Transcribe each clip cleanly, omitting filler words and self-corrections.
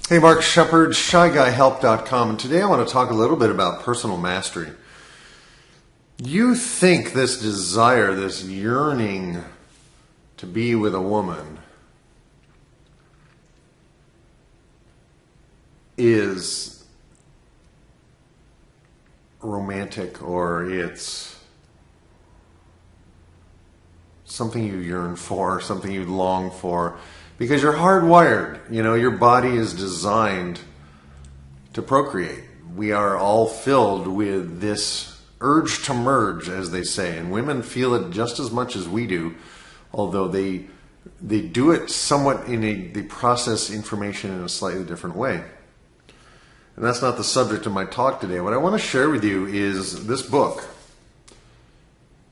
Hey, Mark Shepard, ShyGuyHelp.com, and today I want to talk a little bit about personal mastery. You think this desire, this yearning to be with a woman is romantic, or it's something you yearn for, something you long for, because you're hardwired. You know, your body is designed to procreate. We are all filled with this urge to merge, as they say, and women feel it just as much as we do, although they do it somewhat they process information in a slightly different way. And that's not the subject of my talk today. What I want to share with you is this book,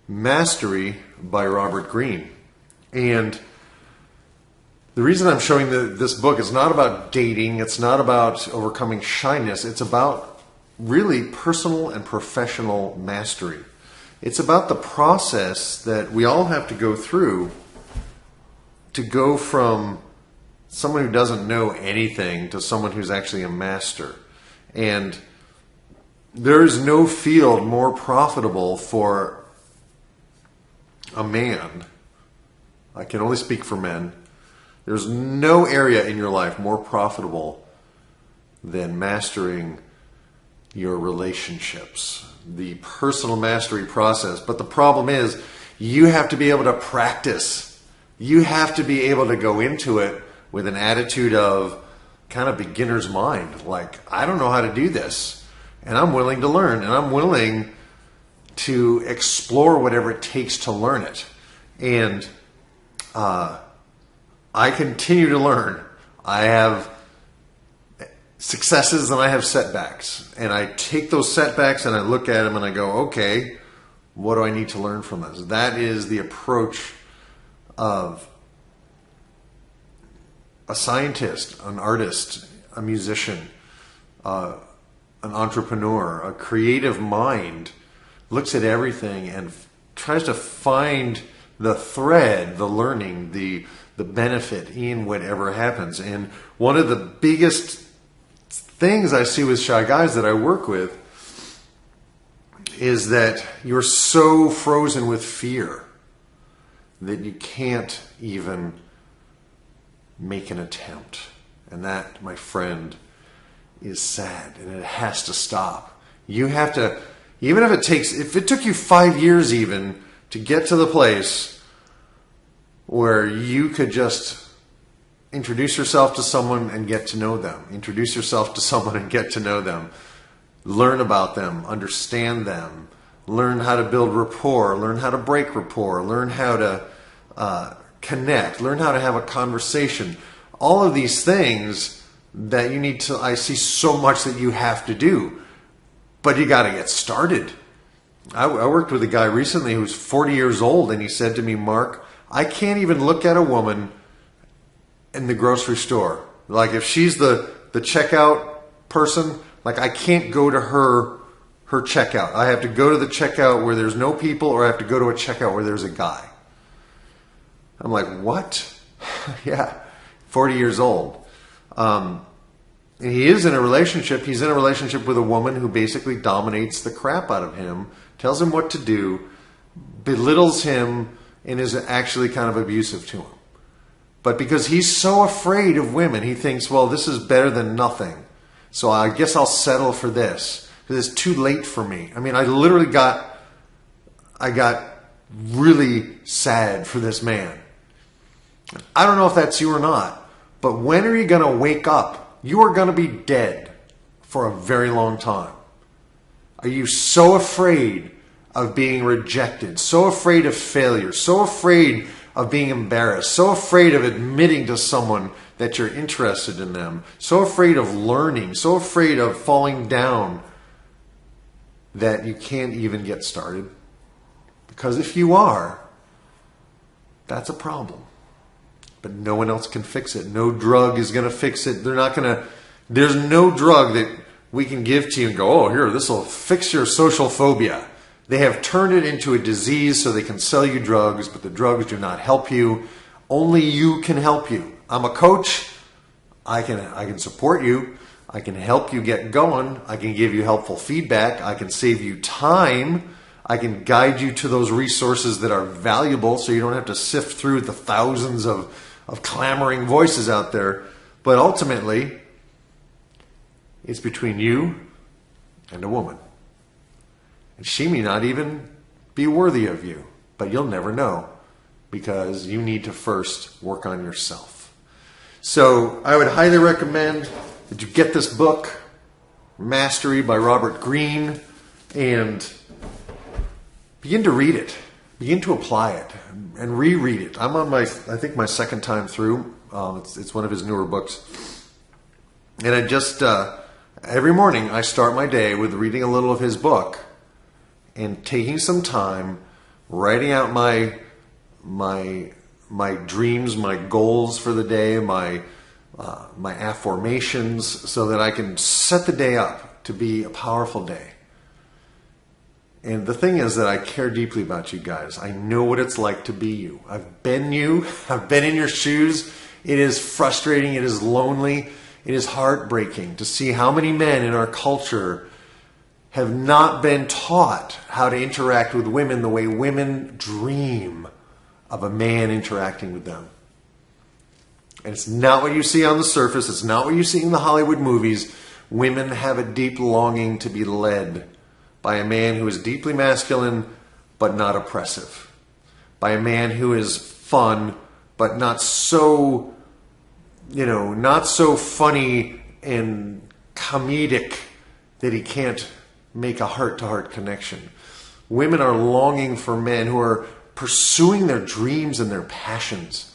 Mastery by Robert Greene. And the reason I'm showing this book is not about dating, it's not about overcoming shyness, it's about really personal and professional mastery. It's about the process that we all have to go through to go from someone who doesn't know anything to someone who's actually a master. And there is no field more profitable for a man. I can only speak for men. There's no area in your life more profitable than mastering your relationships, the personal mastery process. But the problem is, you have to be able to practice. You have to be able to go into it with an attitude of kind of beginner's mind. Like, I don't know how to do this, and I'm willing to learn, and I'm willing to explore whatever it takes to learn it. And I continue to learn. I have successes and I have setbacks. And I take those setbacks and I look at them and I go, okay, what do I need to learn from this? That is the approach of a scientist, an artist, a musician, an entrepreneur, a creative mind. Looks at everything and tries to find the thread, the learning, the benefit in whatever happens. And one of the biggest things I see with shy guys that I work with is that you're so frozen with fear that you can't even make an attempt. And that, my friend, is sad, and it has to stop. You have to, even if it took you 5 years even to get to the place where you could just introduce yourself to someone and get to know them. Introduce yourself to someone and get to know them. Learn about them, understand them, learn how to build rapport, learn how to break rapport, learn how to connect, learn how to have a conversation. All of these things that you need to, I see so much that you have to do, but you got to get started. I worked with a guy recently who's 40 years old, and he said to me, Mark, I can't even look at a woman in the grocery store. Like, if she's the checkout person, like, I can't go to her checkout. I have to go to the checkout where there's no people, or I have to go to a checkout where there's a guy. I'm like, what? Yeah, 40 years old. And he is in a relationship. He's in a relationship with a woman who basically dominates the crap out of him, tells him what to do, belittles him, and is actually kind of abusive to him. But because he's so afraid of women, he thinks, well, this is better than nothing. So I guess I'll settle for this, because it's too late for me. I mean, I got really sad for this man. I don't know if that's you or not, but when are you going to wake up? You are going to be dead for a very long time. Are you so afraid of being rejected, so afraid of failure, so afraid of being embarrassed, so afraid of admitting to someone that you're interested in them, so afraid of learning, so afraid of falling down that you can't even get started? Because if you are, that's a problem. But no one else can fix it. No drug is going to fix it. There's no drug that we can give to you and go, oh, here, this will fix your social phobia. They have turned it into a disease so they can sell you drugs, but the drugs do not help you. Only you can help you. I'm a coach. I can support you. I can help you get going. I can give you helpful feedback. I can save you time. I can guide you to those resources that are valuable so you don't have to sift through the thousands of clamoring voices out there. But ultimately, it's between you and a woman. And she may not even be worthy of you, but you'll never know because you need to first work on yourself. So I would highly recommend that you get this book, Mastery by Robert Greene, and begin to read it. Begin to apply it and reread it. I'm on my second time through. It's one of his newer books. And I just, every morning I start my day with reading a little of his book and taking some time, writing out my dreams, my goals for the day, my affirmations, so that I can set the day up to be a powerful day. And the thing is that I care deeply about you guys. I know what it's like to be you. I've been you. I've been in your shoes. It is frustrating. It is lonely. It is heartbreaking to see how many men in our culture have not been taught how to interact with women the way women dream of a man interacting with them. And it's not what you see on the surface. It's not what you see in the Hollywood movies. Women have a deep longing to be led by a man who is deeply masculine but not oppressive. By a man who is fun but not so, not so funny and comedic that he can't make a heart-to-heart connection. Women are longing for men who are pursuing their dreams and their passions,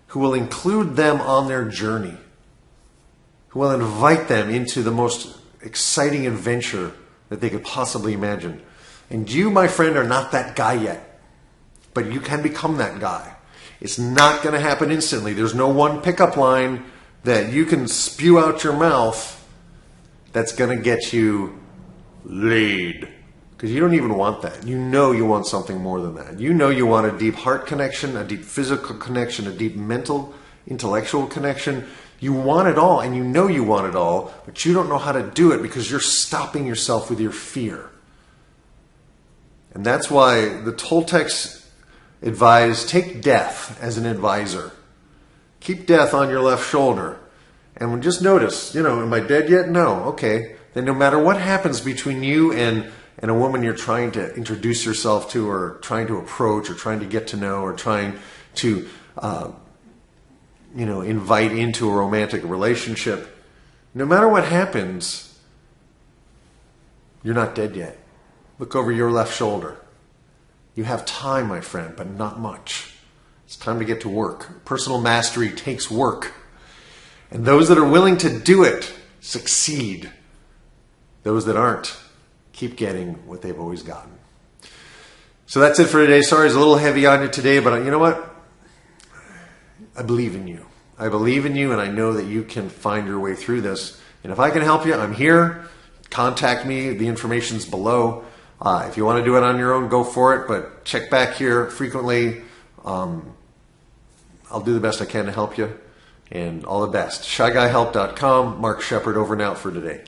who will include them on their journey, who will invite them into the most exciting adventure that they could possibly imagine. And you, my friend, are not that guy yet, but you can become that guy. It's not going to happen instantly. There's no one pickup line that you can spew out your mouth that's going to get you laid. Because you don't even want that. You know you want something more than that. You know you want a deep heart connection, a deep physical connection, a deep mental, intellectual connection. You want it all, and you know you want it all, but you don't know how to do it because you're stopping yourself with your fear. And that's why the Toltecs advise, take death as an advisor. Keep death on your left shoulder. And just notice, am I dead yet? No. Okay. Then no matter what happens between you and a woman you're trying to introduce yourself to, or trying to approach, or trying to get to know, or trying to, invite into a romantic relationship, no matter what happens, you're not dead yet. Look over your left shoulder. You have time, my friend, but not much. It's time to get to work. Personal mastery takes work. And those that are willing to do it succeed. Those that aren't keep getting what they've always gotten. So that's it for today. Sorry, it's a little heavy on you today, but you know what? I believe in you. I believe in you, and I know that you can find your way through this. And if I can help you, I'm here. Contact me. The information's below. If you want to do it on your own, go for it, but check back here frequently. I'll do the best I can to help you, and all the best. ShyGuyHelp.com. Mark Shepard over and out for today.